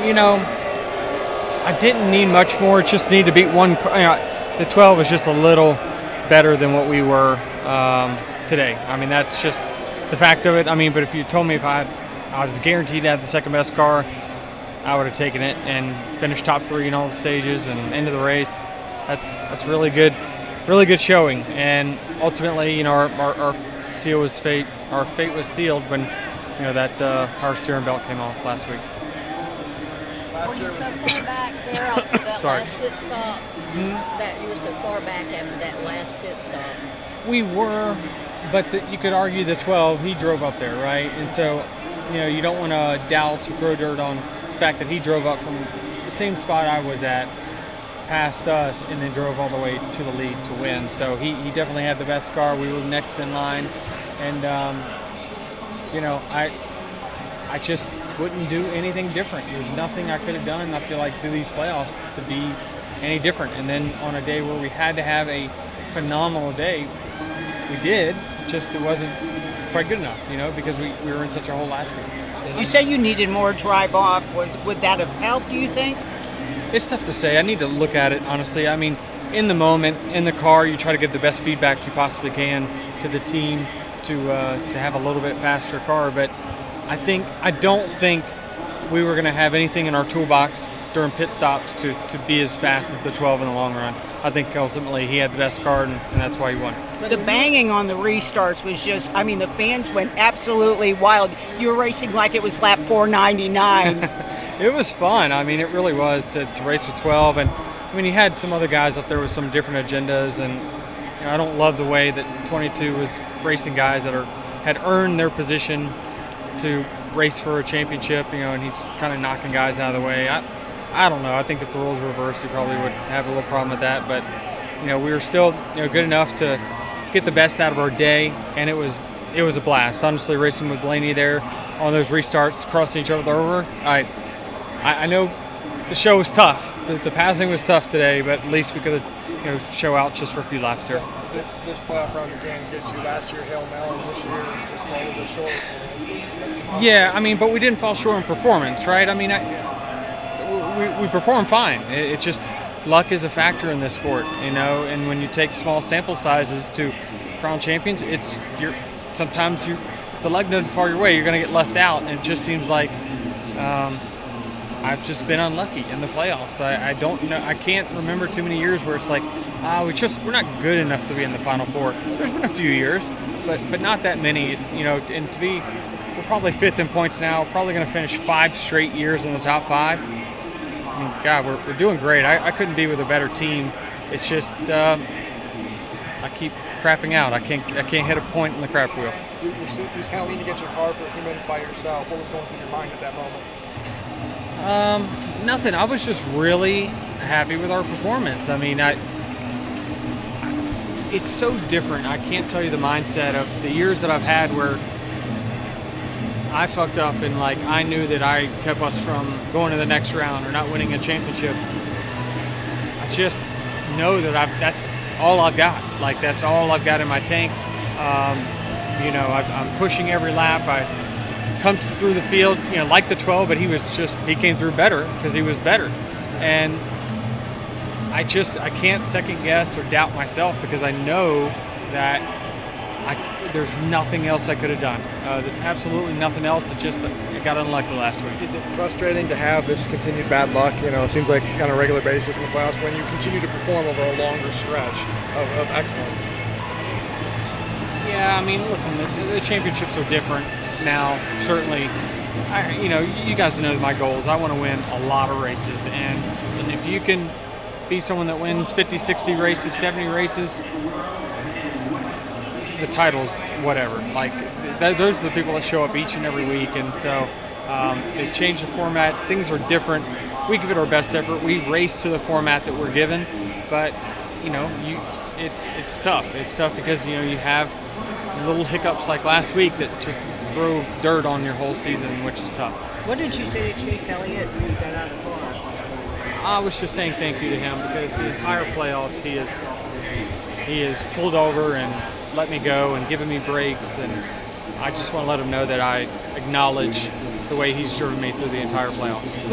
You know, I didn't need much more. Just need to beat one. The 12 was just a little better than what we were today. I mean, that's just the fact of it. I mean, but if you told me if I was guaranteed to have the second best car, I would have taken it and finished top 3 in all the stages and into the race. That's really good showing. And ultimately, you know, our fate was sealed when, you know, that power steering belt came off last week. Were you so far back there after that last pit stop? That you were so far back after that last pit stop? We were, but you could argue the 12, he drove up there, right? And so, you know, you don't want to douse or throw dirt on the fact that he drove up from the same spot I was at, past us, and then drove all the way to the lead to win. So he definitely had the best car. We were next in line. And, you know, I just wouldn't do anything different. There's nothing I could have done, I feel like, through these playoffs to be any different. And then on a day where we had to have a phenomenal day, we did, just it wasn't quite good enough, you know, because we were in such a hole last week. You said you needed more drive off. Would that have helped, do you think? It's tough to say. I need to look at it, honestly. I mean, in the moment, in the car, you try to give the best feedback you possibly can to the team to have a little bit faster car, but I don't think we were going to have anything in our toolbox during pit stops to be as fast as the 12 in the long run. I think ultimately he had the best car, and that's why he won. The banging on the restarts was just, I mean, the fans went absolutely wild. You were racing like it was lap 499. It was fun. I mean, it really was to race with 12. And, I mean, you had some other guys up there with some different agendas, and you know, I don't love the way that 22 was racing guys that had earned their position to race for a championship, you know, and he's kind of knocking guys out of the way. I don't know. I think if the roles reversed, he probably would have a little problem with that. But, you know, we were still, you know, good enough to get the best out of our day, and it was a blast. Honestly, racing with Blaney there on those restarts, crossing each other over. I know the show was tough. The passing was tough today, but at least we could have, you know, show out just for a few laps there. This playoff run again gets you last year Hail Melon, this year just a little bit short. Yeah, I mean, but we didn't fall short in performance, right? I mean, we performed fine. It's just luck is a factor in this sport, you know. And when you take small sample sizes to crown champions, sometimes if the luck doesn't fall your way, you're going to get left out. And it just seems like I've just been unlucky in the playoffs. I don't know. I can't remember too many years where it's like, we're not good enough to be in the Final Four. There's been a few years, but not that many. It's, you know, and we're probably 5th in points now. Probably going to finish 5 straight years in the top 5. I mean, God, we're doing great. I couldn't be with a better team. It's just I keep crapping out. I can't hit a point in the crap wheel. You was kind of leaning against your car for a few minutes by yourself. What was going through your mind at that moment? Nothing. I was just really happy with our performance. I mean, it's so different. I can't tell you the mindset of the years that I've had where I fucked up and, like, I knew that I kept us from going to the next round or not winning a championship. I just know that that's all I've got. Like, that's all I've got in my tank. You know, I'm pushing every lap. I come through the field, you know, like the 12, but he came through better because he was better. And I can't second guess or doubt myself because I know that there's nothing else I could have done. Absolutely nothing else. It got unlucky last week. Is it frustrating to have this continued bad luck? You know, it seems like on a regular basis in the playoffs when you continue to perform over a longer stretch of excellence. Yeah, I mean, listen, the championships are different now. Certainly, you know, you guys know my goals. I want to win a lot of races, and if you can be someone that wins 50, 60 races, 70 races, the titles, whatever. Like, those are the people that show up each and every week, and so they've changed the format. Things are different. We give it our best effort. We race to the format that we're given, but you know, it's tough. It's tough because, you know, you have little hiccups like last week that just throw dirt on your whole season, which is tough. What did you say to Chase Elliott when you got out of the car? I was just saying thank you to him because the entire playoffs he has pulled over and let me go and given me breaks, and I just want to let him know that I acknowledge the way he's driven me through the entire playoffs.